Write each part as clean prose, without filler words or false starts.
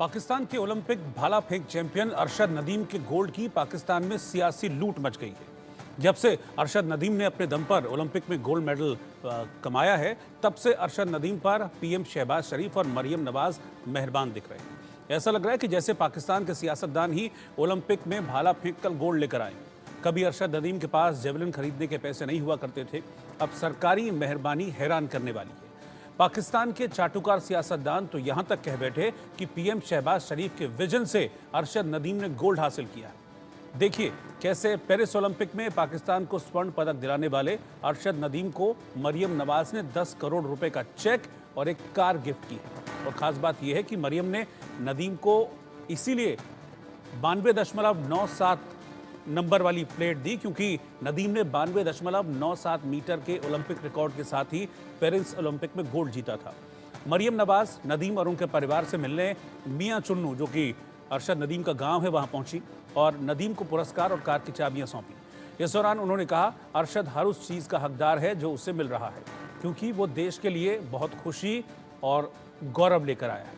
पाकिस्तान के ओलंपिक भाला फेंक चैंपियन अरशद नदीम के गोल्ड की पाकिस्तान में सियासी लूट मच गई है। जब से अरशद नदीम ने अपने दम पर ओलंपिक में गोल्ड मेडल कमाया है, तब से अरशद नदीम पर पीएम शहबाज शरीफ और मरियम नवाज मेहरबान दिख रहे हैं। ऐसा लग रहा है कि जैसे पाकिस्तान के सियासतदान ही ओलंपिक में भाला फेंक कर गोल्ड लेकर आए। कभी अरशद नदीम के पास जेवलिन खरीदने के पैसे नहीं हुआ करते थे, अब सरकारी मेहरबानी हैरान करने वाली है। पाकिस्तान के चाटुकार सियासतदान तो यहां तक कह बैठे कि पीएम शहबाज शरीफ के विजन से अरशद नदीम ने गोल्ड हासिल किया। देखिए कैसे पेरिस ओलंपिक में पाकिस्तान को स्वर्ण पदक दिलाने वाले अरशद नदीम को मरियम नवाज ने 10 करोड़ रुपए का चेक और एक कार गिफ्ट की है। और खास बात यह है कि मरियम ने नदीम को इसीलिए 92.97 नंबर वाली प्लेट दी क्योंकि नदीम ने 92.97 मीटर के ओलंपिक रिकॉर्ड के साथ ही पेरिस ओलंपिक में गोल्ड जीता था। मरियम नवाज नदीम और उनके परिवार से मिलने मियां चुन्नू, जो कि अरशद नदीम का गांव है, वहां पहुंची और नदीम को पुरस्कार और कार की चाबियां सौंपी। इस दौरान उन्होंने कहा, अरशद हर उस चीज़ का हकदार है जो उसे मिल रहा है, क्योंकि वो देश के लिए बहुत खुशी और गौरव लेकर आया है।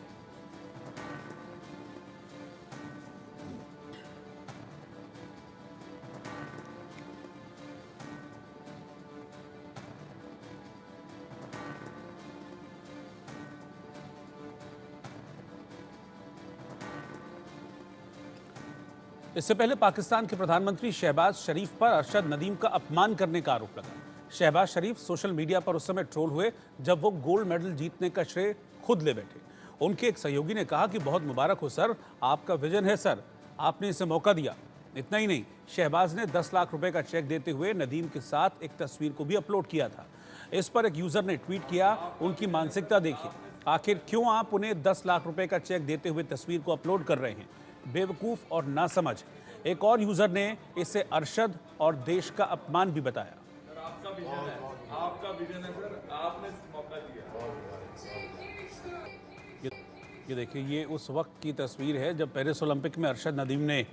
इससे पहले पाकिस्तान के प्रधानमंत्री शहबाज शरीफ पर अरशद नदीम का अपमान करने का आरोप लगा। शहबाज शरीफ सोशल मीडिया पर उस समय ट्रोल हुए जब वो गोल्ड मेडल जीतने का श्रेय खुद ले बैठे। उनके एक सहयोगी ने कहा कि बहुत मुबारक हो सर, आपका विजन है सर, आपने इसे मौका दिया। इतना ही नहीं, शहबाज ने 10 लाख रुपए का चेक देते हुए नदीम के साथ एक तस्वीर को भी अपलोड किया था। इस पर एक यूजर ने ट्वीट किया, उनकी मानसिकता देखिए, आखिर क्यों आप उन्हें 10 लाख रुपए का चेक देते हुए तस्वीर को अपलोड कर रहे हैं, बेवकूफ और नासमझ। एक और यूजर ने इसे अरशद और देश का अपमान भी बताया। आपका विजन है सर, आपने मौका दिया। ये देखिए, ये उस वक्त की तस्वीर है जब पेरिस ओलंपिक में अरशद नदीम ने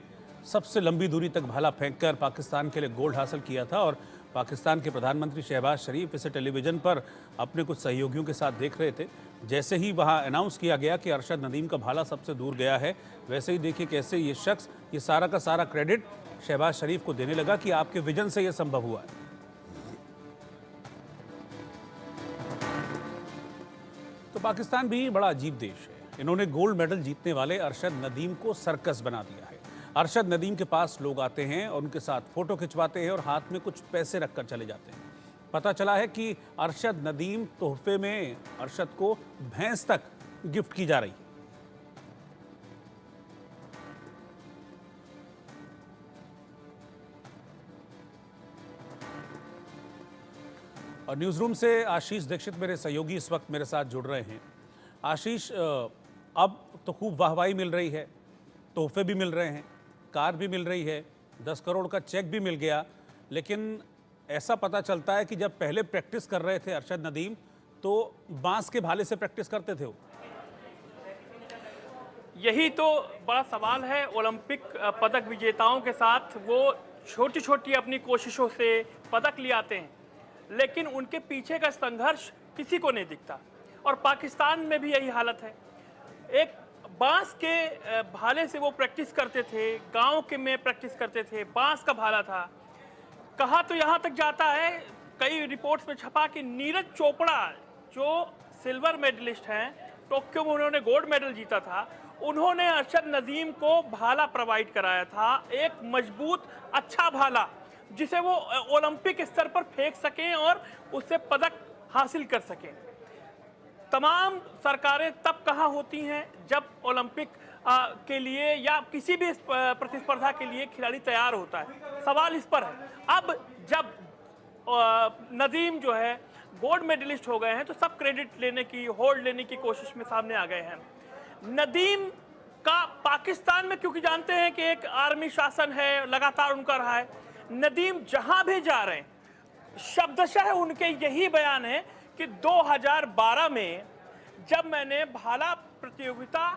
सबसे लंबी दूरी तक भाला फेंककर पाकिस्तान के लिए गोल्ड हासिल किया था और पाकिस्तान के प्रधानमंत्री शहबाज शरीफ इसे टेलीविजन पर अपने कुछ सहयोगियों के साथ देख रहे थे। जैसे ही वहां अनाउंस किया गया कि अरशद नदीम का भाला सबसे दूर गया है, वैसे ही देखिए कैसे ये शख्स ये सारा का सारा क्रेडिट शहबाज शरीफ को देने लगा कि आपके विजन से यह संभव हुआ है। तो पाकिस्तान भी बड़ा अजीब देश है। इन्होंने गोल्ड मेडल जीतने वाले अरशद नदीम को सर्कस बना दिया है। अरशद नदीम के पास लोग आते हैं और उनके साथ फोटो खिंचवाते हैं और हाथ में कुछ पैसे रखकर चले जाते हैं। पता चला है कि अरशद नदीम तोहफे में अरशद को भैंस तक गिफ्ट की जा रही है। और न्यूज़ रूम से आशीष दीक्षित मेरे सहयोगी इस वक्त मेरे साथ जुड़ रहे हैं। आशीष, अब तो खूब वाहवाही मिल रही है, तोहफे भी मिल रहे हैं, कार भी मिल रही है, 10 करोड़ का चेक भी मिल गया, लेकिन ऐसा पता चलता है कि जब पहले प्रैक्टिस कर रहे थे अरशद नदीम तो बांस के भाले से प्रैक्टिस करते थे वो। यही तो बड़ा सवाल है। ओलंपिक पदक विजेताओं के साथ वो छोटी छोटी अपनी कोशिशों से पदक ले आते हैं, लेकिन उनके पीछे का संघर्ष किसी को नहीं दिखता। और पाकिस्तान में भी यही हालत है। एक बांस के भाले से वो प्रैक्टिस करते थे, गांव के में प्रैक्टिस करते थे, बांस का भाला था। कहा तो यहाँ तक जाता है, कई रिपोर्ट्स में छपा कि नीरज चोपड़ा जो सिल्वर मेडलिस्ट हैं, टोक्यो में उन्होंने गोल्ड मेडल जीता था, उन्होंने अरशद नदीम को भाला प्रोवाइड कराया था, एक मजबूत अच्छा भाला जिसे वो ओलंपिक स्तर पर फेंक सकें और उससे पदक हासिल कर सकें। तमाम सरकारें तब कहाँ होती हैं जब ओलंपिक के लिए या किसी भी प्रतिस्पर्धा के लिए खिलाड़ी तैयार होता है। सवाल इस पर है, अब जब नदीम जो है गोल्ड मेडलिस्ट हो गए हैं तो सब क्रेडिट लेने की, होल्ड लेने की कोशिश में सामने आ गए हैं। नदीम का पाकिस्तान में, क्योंकि जानते हैं कि एक आर्मी शासन है, लगातार उनका रहा है, नदीम जहां भी जा रहे हैं शब्दशः उनके यही बयान है कि 2012 में जब मैंने भाला प्रतियोगिता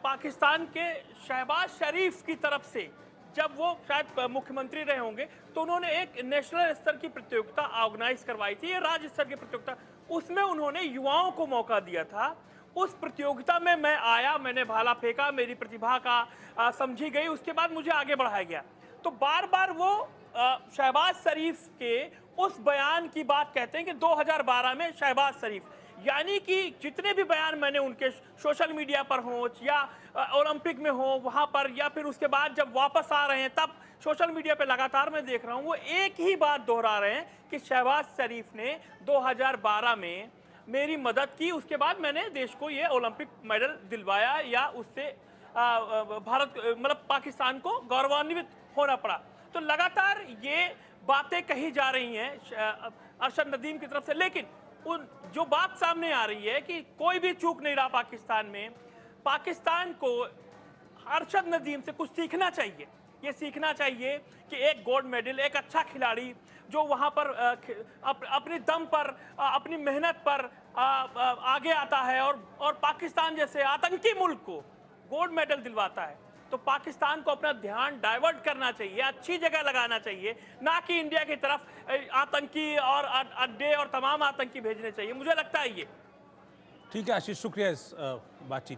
पाकिस्तान के शहबाज शरीफ की तरफ से, जब वो शायद मुख्यमंत्री रहे होंगे, तो उन्होंने एक नेशनल स्तर की प्रतियोगिता ऑर्गेनाइज करवाई थी, ये राज्य स्तर की प्रतियोगिता, उसमें उन्होंने युवाओं को मौका दिया था। उस प्रतियोगिता में मैं आया, मैंने भाला फेंका, मेरी प्रतिभा का समझी गई, उसके बाद मुझे आगे बढ़ाया गया। तो बार बार वो शहबाज शरीफ के उस बयान की बात कहते हैं कि 2012 में शहबाज शरीफ, यानी कि जितने भी बयान मैंने उनके सोशल मीडिया पर हों या ओलंपिक में हो वहाँ पर, या फिर उसके बाद जब वापस आ रहे हैं तब सोशल मीडिया पे लगातार मैं देख रहा हूँ, वो एक ही बात दोहरा रहे हैं कि शहबाज शरीफ ने 2012 में मेरी मदद की, उसके बाद मैंने देश को ये ओलंपिक मेडल दिलवाया, या उससे भारत मतलब पाकिस्तान को गौरवान्वित होना पड़ा। तो लगातार ये बातें कही जा रही हैं अरशद नदीम की तरफ से, लेकिन उन जो बात सामने आ रही है कि कोई भी चूक नहीं रहा पाकिस्तान में। पाकिस्तान को अरशद नदीम से कुछ सीखना चाहिए। ये सीखना चाहिए कि एक गोल्ड मेडल, एक अच्छा खिलाड़ी जो वहाँ पर अपने दम पर, अपनी मेहनत पर आगे आता है और पाकिस्तान जैसे आतंकी मुल्क को गोल्ड मेडल दिलवाता है, तो पाकिस्तान को अपना ध्यान डाइवर्ट करना चाहिए, अच्छी जगह लगाना चाहिए, ना कि इंडिया की तरफ आतंकी और अड्डे और तमाम आतंकी भेजने चाहिए। मुझे लगता है ये ठीक है आशीष, शुक्रिया इस बातचीत के